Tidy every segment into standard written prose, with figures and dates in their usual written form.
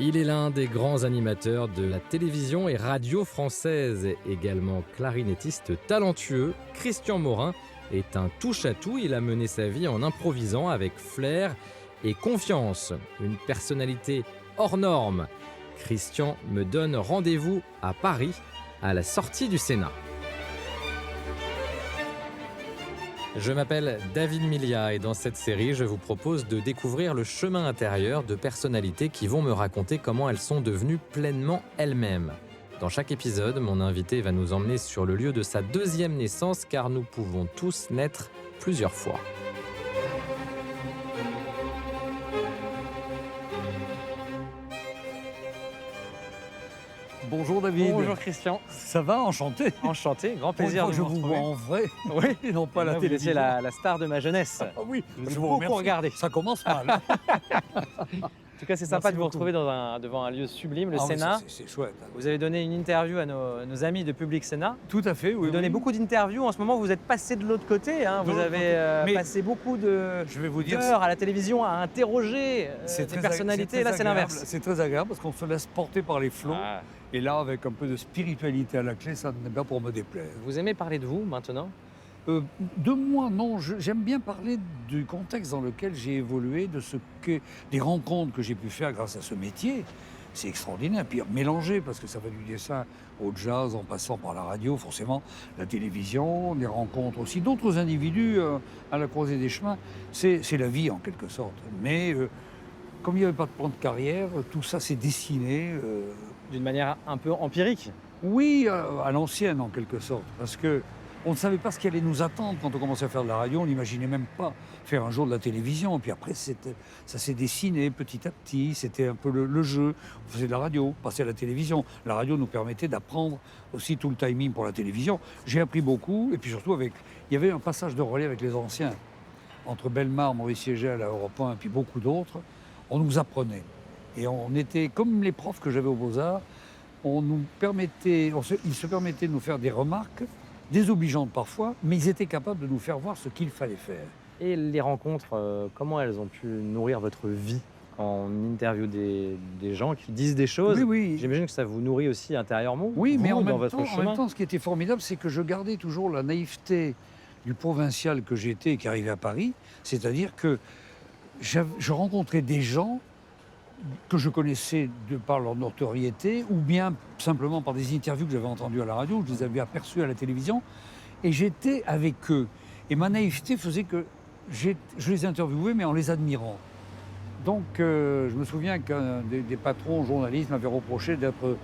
Il est l'un des grands animateurs de la télévision et radio française. Également clarinettiste talentueux, Christian Morin est un touche-à-tout. Il a mené sa vie en improvisant avec flair et confiance. Une personnalité hors norme. Christian me donne rendez-vous à Paris, à la sortie du Sénat. Je m'appelle David Milia et dans cette série, je vous propose de découvrir le chemin intérieur de personnalités qui vont me raconter comment elles sont devenues pleinement elles-mêmes. Dans chaque épisode, mon invité va nous emmener sur le lieu de sa deuxième naissance car nous pouvons tous naître plusieurs fois. Bonjour David. Bonjour Christian. Ça va, enchanté. Enchanté, grand plaisir de je vous vous retrouver. vois en vrai. Oui, Et non pas à la vous télévision. étiez la star de ma jeunesse. Ah oui, Je je vous vous beaucoup remercie. regardé. Ça commence mal. En tout cas, c'est sympa Merci de vous beaucoup. retrouver devant un lieu sublime, le Ah, mais Sénat. c'est chouette. Vous avez donné une interview à nos amis de Public Sénat. Tout à fait, oui. Vous donnez oui. beaucoup d'interviews. En ce moment, vous êtes passé de l'autre côté. Hein. De Vous l'autre avez côté. Mais passé beaucoup d'heures Je vais vous dire, à la télévision à interroger des personnalités. Là, c'est l'inverse. C'est très agréable parce qu'on se laisse porter par les flots. Ah. Et là, avec un peu de spiritualité à la clé, ça n'est pas pour me déplaire. Vous aimez parler de vous maintenant? De moi, non. J'aime bien parler du contexte dans lequel j'ai évolué, des rencontres que j'ai pu faire grâce à ce métier. C'est extraordinaire. Puis mélanger, parce que ça va du dessin au jazz, en passant par la radio, forcément, la télévision, des rencontres aussi d'autres individus à la croisée des chemins. C'est la vie, en quelque sorte. Mais comme il n'y avait pas de plan de carrière, tout ça s'est dessiné. D'une manière un peu empirique. Oui, à l'ancienne, en quelque sorte. Parce que on ne savait pas ce qui allait nous attendre quand on commençait à faire de la radio. On n'imaginait même pas faire un jour de la télévision. Et puis après, ça s'est dessiné petit à petit. C'était un peu le jeu. On faisait de la radio, on passait à la télévision. La radio nous permettait d'apprendre aussi tout le timing pour la télévision. J'ai appris beaucoup. Et puis surtout, il y avait un passage de relais avec les anciens. Entre Bellemare, Maurice Siegel à Europe 1 et puis beaucoup d'autres, on nous apprenait. Et on était, comme les profs que j'avais aux Beaux-Arts, ils se permettaient de nous faire des remarques, désobligeantes parfois, mais ils étaient capables de nous faire voir ce qu'il fallait faire. Et les rencontres, comment elles ont pu nourrir votre vie en interview des gens qui disent des choses? Oui, oui. J'imagine que ça vous nourrit aussi intérieurement. Oui, mais vous, en dans même, votre temps, chemin. ce qui était formidable, c'est que je gardais toujours la naïveté du provincial que j'étais et qui arrivait à Paris. C'est-à-dire que je rencontrais des gens que je connaissais de par leur notoriété ou bien simplement par des interviews que j'avais entendues à la radio, je les avais aperçus à la télévision, et j'étais avec eux. Et ma naïveté faisait que je les interviewais, mais en les admirant. Donc, je me souviens qu'un des patrons journalistes m'avait reproché d'être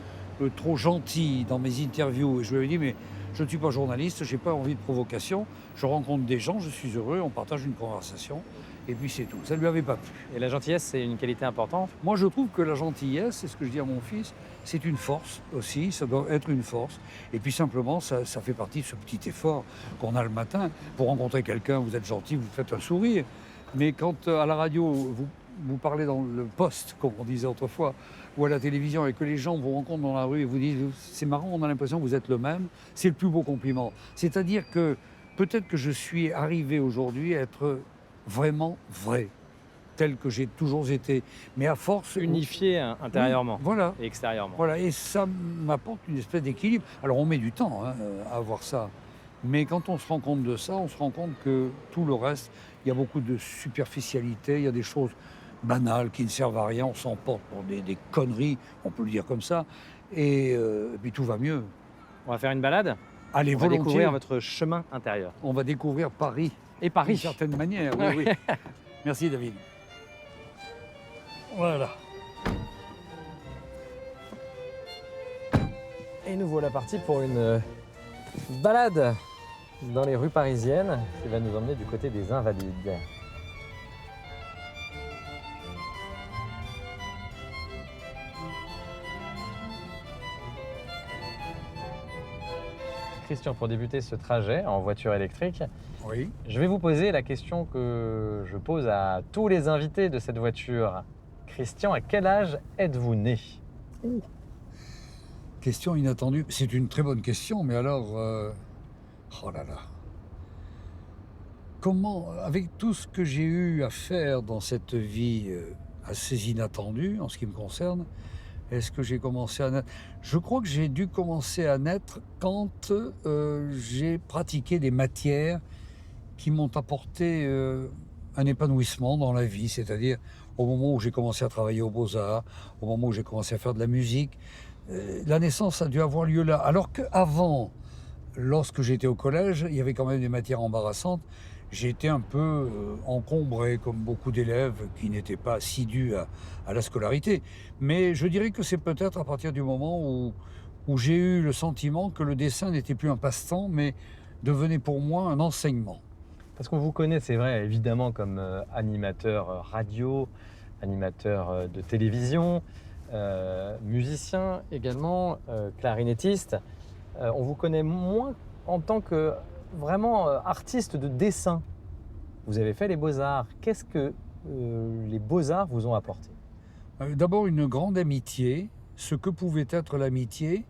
trop gentil dans mes interviews. Et je lui avais dit, mais je ne suis pas journaliste, je n'ai pas envie de provocation. Je rencontre des gens, je suis heureux, on partage une conversation. Et puis c'est tout. Ça ne lui avait pas plu. Et la gentillesse, c'est une qualité importante. Moi, je trouve que la gentillesse, c'est ce que je dis à mon fils, c'est une force aussi, ça doit être une force. Et puis simplement, ça fait partie de ce petit effort qu'on a le matin. Pour rencontrer quelqu'un, vous êtes gentil, vous faites un sourire. Mais quand à la radio, vous parlez dans le poste, comme on disait autrefois, ou à la télévision, et que les gens vous rencontrent dans la rue et vous disent « c'est marrant, on a l'impression que vous êtes le même », c'est le plus beau compliment. C'est-à-dire que peut-être que je suis arrivé aujourd'hui à être vraiment vrai, tel que j'ai toujours été. Mais à force... Unifié intérieurement Oui, voilà. et extérieurement. Voilà, et ça m'apporte une espèce d'équilibre. Alors on met du temps à avoir ça. Mais quand on se rend compte de ça, on se rend compte que tout le reste, il y a beaucoup de superficialité, il y a des choses banales qui ne servent à rien, on s'emporte pour des conneries, on peut le dire comme ça, et puis tout va mieux. On va faire une balade. Allez, On va volontiers, découvrir votre chemin intérieur. on va découvrir Paris, Et d'une Paris. certaine manière. Oui, oui. Merci David. Voilà. Et nous voilà partis pour une balade dans les rues parisiennes qui va nous emmener du côté des Invalides. Christian, pour débuter ce trajet en voiture électrique, Oui. je vais vous poser la question que je pose à tous les invités de cette voiture. Christian, à quel âge êtes-vous né? Question inattendue. C'est une très bonne question, mais alors... oh là là. Comment, avec tout ce que j'ai eu à faire dans cette vie assez inattendu en ce qui me concerne. Est-ce que j'ai commencé à naître? Je crois que j'ai dû commencer à naître quand j'ai pratiqué des matières qui m'ont apporté un épanouissement dans la vie, c'est-à-dire au moment où j'ai commencé à travailler aux Beaux-Arts, au moment où j'ai commencé à faire de la musique. La naissance a dû avoir lieu là. Alors qu'avant, lorsque j'étais au collège, il y avait quand même des matières embarrassantes. J'étais un peu encombré, comme beaucoup d'élèves qui n'étaient pas assidus à la scolarité. Mais je dirais que c'est peut-être à partir du moment où j'ai eu le sentiment que le dessin n'était plus un passe-temps, mais devenait pour moi un enseignement. Parce qu'on vous connaît, c'est vrai, évidemment, comme animateur radio, animateur de télévision, musicien également, clarinettiste. On vous connaît moins en tant que vraiment artiste de dessin. Vous avez fait les Beaux-Arts. Qu'est-ce que les Beaux-Arts vous ont apporté? D'abord une grande amitié, ce que pouvait être l'amitié.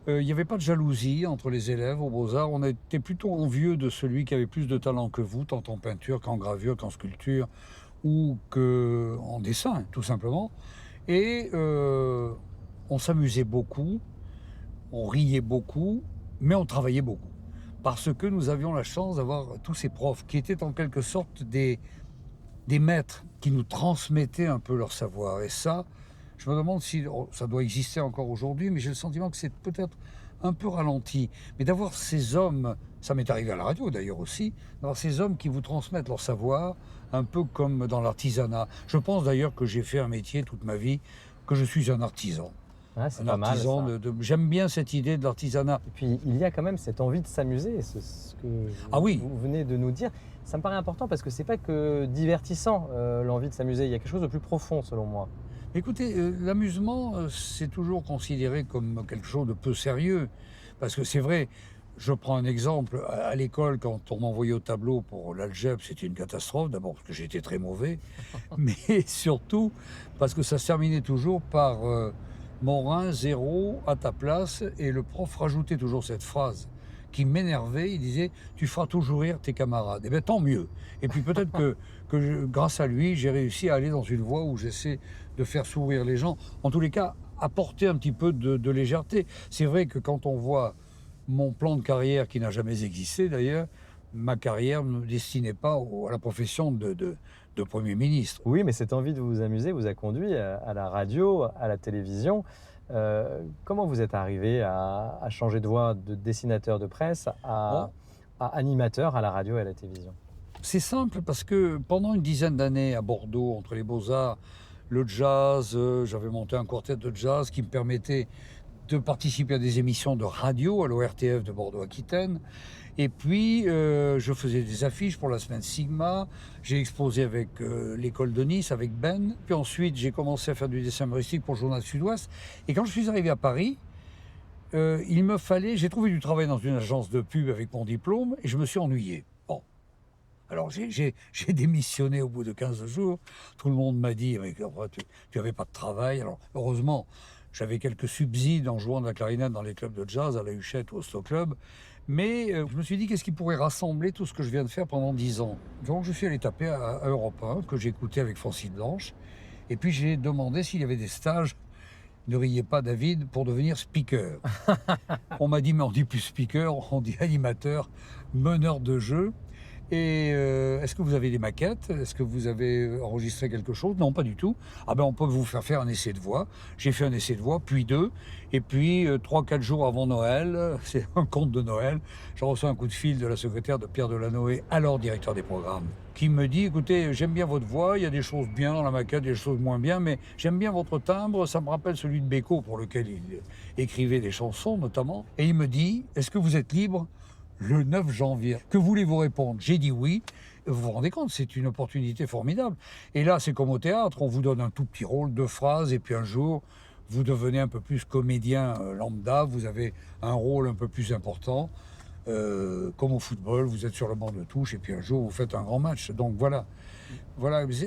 Il n'y avait pas de jalousie entre les élèves aux Beaux-Arts. On était plutôt envieux de celui qui avait plus de talent que vous, tant en peinture qu'en gravure, qu'en sculpture ou qu'en dessin, tout simplement. Et on s'amusait beaucoup, on riait beaucoup, mais on travaillait beaucoup. Parce que nous avions la chance d'avoir tous ces profs qui étaient en quelque sorte des maîtres qui nous transmettaient un peu leur savoir. Et ça, je me demande si ça doit exister encore aujourd'hui, mais j'ai le sentiment que c'est peut-être un peu ralenti. Mais d'avoir ces hommes, ça m'est arrivé à la radio d'ailleurs aussi, d'avoir ces hommes qui vous transmettent leur savoir, un peu comme dans l'artisanat. Je pense d'ailleurs que j'ai fait un métier toute ma vie, que je suis un artisan. Ah, c'est Un pas mal, artisan, ça. j'aime bien cette idée de l'artisanat. Et puis, il y a quand même cette envie de s'amuser, ce que Ah oui. vous venez de nous dire. Ça me paraît important parce que c'est pas que divertissant, l'envie de s'amuser. Il y a quelque chose de plus profond, selon moi. Écoutez, l'amusement, c'est toujours considéré comme quelque chose de peu sérieux. Parce que c'est vrai, je prends un exemple, à l'école, quand on m'envoyait au tableau pour l'algèbre, c'était une catastrophe, d'abord parce que j'étais très mauvais, mais surtout parce que ça se terminait toujours par Morin, 0, à ta place, et le prof rajoutait toujours cette phrase qui m'énervait, il disait « tu feras toujours rire tes camarades ». Eh bien, tant mieux. Et puis peut-être grâce à lui, j'ai réussi à aller dans une voie où j'essaie de faire sourire les gens. En tous les cas, apporter un petit peu de légèreté. C'est vrai que quand on voit mon plan de carrière, qui n'a jamais existé d'ailleurs, ma carrière ne me destinait pas à la profession de Premier ministre. Oui, mais cette envie de vous amuser vous a conduit à la radio, à la télévision. Comment vous êtes arrivé à changer de voie de dessinateur de presse à animateur à la radio et à la télévision? C'est simple parce que pendant une dizaine d'années à Bordeaux, entre les Beaux-Arts, le jazz, j'avais monté un quartet de jazz qui me permettait de participer à des émissions de radio à l'ORTF de Bordeaux-Aquitaine. Et puis, je faisais des affiches pour la semaine Sigma. J'ai exposé avec l'école de Nice, avec Ben. Puis ensuite, j'ai commencé à faire du dessin humoristique pour le Journal Sud-Ouest. Et quand je suis arrivé à Paris, j'ai trouvé du travail dans une agence de pub avec mon diplôme et je me suis ennuyé. Bon. Alors, j'ai démissionné au bout de 15 jours. Tout le monde m'a dit, mais tu n'avais pas de travail. Alors, heureusement, j'avais quelques subsides en jouant de la clarinette dans les clubs de jazz, à la Huchette ou au Stock Club. Mais je me suis dit, qu'est-ce qui pourrait rassembler tout ce que je viens de faire pendant 10 ans? Donc je suis allé taper à Europe 1, que j'écoutais avec Francine Blanche. Et puis j'ai demandé s'il y avait des stages, ne riez pas David, pour devenir speaker. On m'a dit, mais on dit plus speaker, on dit animateur, meneur de jeu. Et est-ce que vous avez des maquettes? Est-ce que vous avez enregistré quelque chose? Non, pas du tout. Ah ben on peut vous faire un essai de voix. J'ai fait un essai de voix, puis 2. Et puis 3-4 jours avant Noël, c'est un conte de Noël, j'ai reçu un coup de fil de la secrétaire de Pierre Delanoë, alors directeur des programmes, qui me dit, écoutez, j'aime bien votre voix, il y a des choses bien dans la maquette, des choses moins bien, mais j'aime bien votre timbre, ça me rappelle celui de Beko, pour lequel il écrivait des chansons notamment. Et il me dit, est-ce que vous êtes libre le 9 janvier? Que voulez-vous répondre? J'ai dit oui. Vous vous rendez compte, c'est une opportunité formidable. Et là, c'est comme au théâtre, on vous donne un tout petit rôle, 2 phrases, et puis un jour, vous devenez un peu plus comédien lambda, vous avez un rôle un peu plus important. Comme au football, vous êtes sur le banc de touche, et puis un jour, vous faites un grand match. Donc voilà.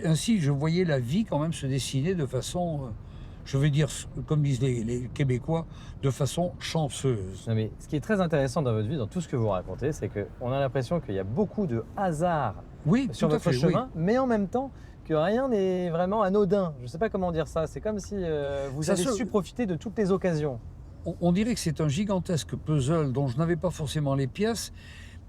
Ainsi, je voyais la vie quand même se dessiner de façon... je vais dire, comme disent les Québécois, de façon chanceuse. Non, mais ce qui est très intéressant dans votre vie, dans tout ce que vous racontez, c'est qu'on a l'impression qu'il y a beaucoup de hasard Oui, sur tout à votre fait, chemin, mais en même temps que rien n'est vraiment anodin. Je ne sais pas comment dire ça. C'est comme si vous Ça avez se- su profiter de toutes les occasions. On dirait que c'est un gigantesque puzzle dont je n'avais pas forcément les pièces,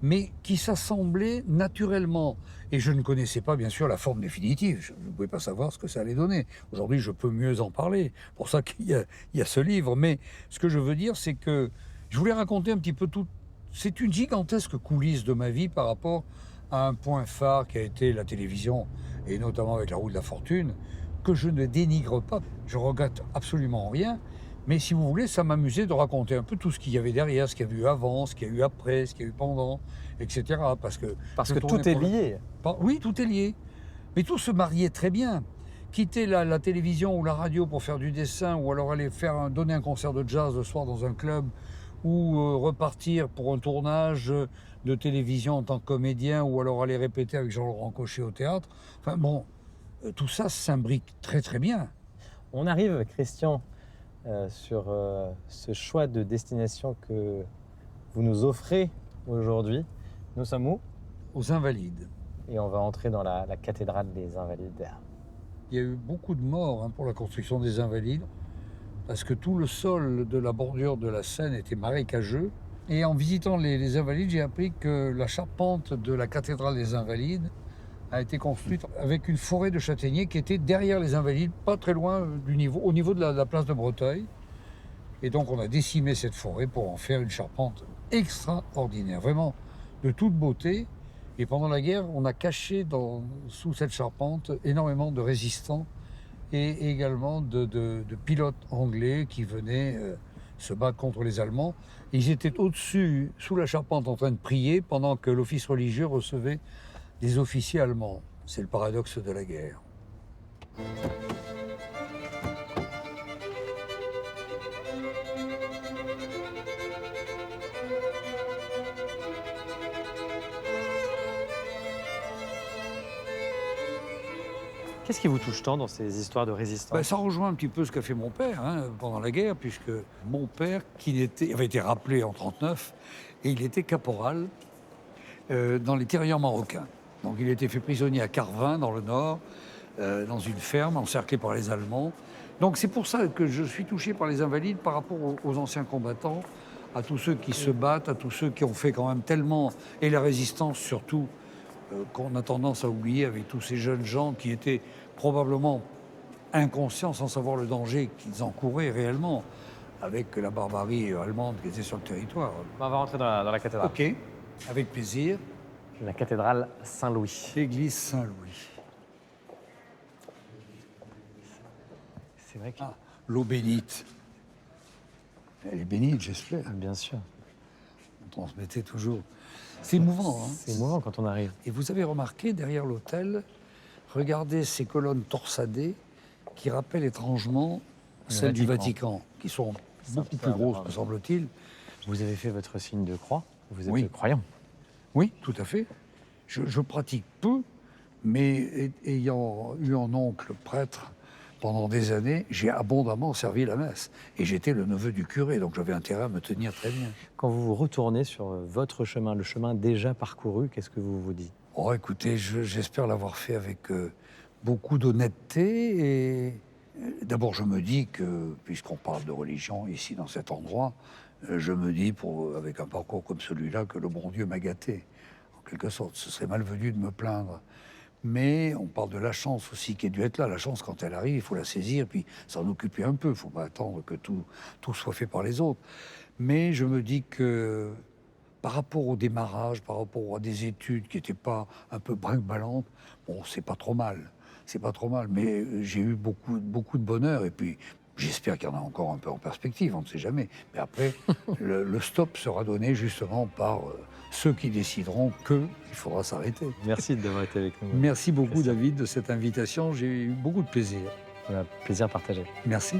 mais qui s'assemblait naturellement. Et je ne connaissais pas, bien sûr, la forme définitive. Je ne pouvais pas savoir ce que ça allait donner. Aujourd'hui, je peux mieux en parler. C'est pour ça qu'il y a ce livre. Mais ce que je veux dire, c'est que je voulais raconter un petit peu tout. C'est une gigantesque coulisse de ma vie par rapport à un point phare qui a été la télévision, et notamment avec La Roue de la Fortune, que je ne dénigre pas. Je regrette absolument rien. Mais si vous voulez, ça m'amusait de raconter un peu tout ce qu'il y avait derrière, ce qu'il y a eu avant, ce qu'il y a eu après, ce qu'il y a eu pendant, etc. Parce que Parce que tout est lié. Oui, tout est lié. Mais tout se mariait très bien. Quitter la télévision ou la radio pour faire du dessin, ou alors aller donner un concert de jazz le soir dans un club, ou repartir pour un tournage de télévision en tant que comédien, ou alors aller répéter avec Jean-Laurent Cochet au théâtre. Enfin bon, tout ça s'imbrique très très bien. On arrive, Christian, sur ce choix de destination que vous nous offrez aujourd'hui. Nous sommes où? Aux Invalides. Et on va entrer dans la cathédrale des Invalides. Il y a eu beaucoup de morts pour la construction des Invalides, parce que tout le sol de la bordure de la Seine était marécageux. Et en visitant les Invalides, j'ai appris que la charpente de la cathédrale des Invalides a été construite avec une forêt de châtaigniers qui était derrière les Invalides, pas très loin au niveau de la place de Breteuil. Et donc on a décimé cette forêt pour en faire une charpente extraordinaire, vraiment de toute beauté. Et pendant la guerre, on a caché sous cette charpente énormément de résistants et également de pilotes anglais qui venaient se battre contre les Allemands. Ils étaient au-dessus, sous la charpente, en train de prier pendant que l'office religieux recevait des officiers allemands. C'est le paradoxe de la guerre. Qu'est-ce qui vous touche tant dans ces histoires de résistance? Ça rejoint un petit peu ce qu'a fait mon père pendant la guerre, puisque mon père, avait été rappelé en 1939, et il était caporal dans les tirailleurs marocains. Donc il a été fait prisonnier à Carvin, dans le Nord, dans une ferme encerclée par les Allemands. Donc c'est pour ça que je suis touché par les Invalides par rapport aux anciens combattants, à tous ceux qui se battent, à tous ceux qui ont fait quand même tellement, et la résistance surtout, qu'on a tendance à oublier avec tous ces jeunes gens qui étaient probablement inconscients sans savoir le danger qu'ils encouraient réellement avec la barbarie allemande qui était sur le territoire. On va rentrer dans la cathédrale. Ok, avec plaisir. La cathédrale Saint-Louis. L'église Saint-Louis. C'est vrai que... L'eau bénite. Elle est bénite, j'espère. Bien sûr. On transmettait toujours. C'est émouvant. C'est émouvant quand on arrive. Et vous avez remarqué, derrière l'autel, regardez ces colonnes torsadées qui rappellent étrangement celles du Vatican, qui sont beaucoup plus grosses, me semble-t-il. Vous avez fait votre signe de croix. Vous êtes Oui. croyant. Oui, tout à fait. Je pratique peu, mais ayant eu un oncle prêtre pendant des années, j'ai abondamment servi la messe. Et j'étais le neveu du curé, donc j'avais intérêt à me tenir très bien. Quand vous vous retournez sur votre chemin, le chemin déjà parcouru, qu'est-ce que vous vous dites? Oh, écoutez, j'espère l'avoir fait avec beaucoup d'honnêteté. Et d'abord, je me dis que, puisqu'on parle de religion ici, dans cet endroit, je me dis, avec un parcours comme celui-là, que le bon Dieu m'a gâté. En quelque sorte, ce serait malvenu de me plaindre. Mais on parle de la chance aussi qui a dû être là. La chance, quand elle arrive, il faut la saisir, puis s'en occuper un peu. Il ne faut pas attendre que tout soit fait par les autres. Mais je me dis que par rapport au démarrage, par rapport à des études qui n'étaient pas un peu brinque-ballantes, bon, c'est pas trop mal. C'est pas trop mal. Mais j'ai eu beaucoup de bonheur. Et puis, j'espère qu'il y en a encore un peu en perspective, on ne sait jamais. Mais après, le stop sera donné justement par ceux qui décideront qu'il faudra s'arrêter. Merci d'avoir été avec nous. Merci beaucoup, David, de cette invitation. J'ai eu beaucoup de plaisir. Un plaisir partagé. Merci.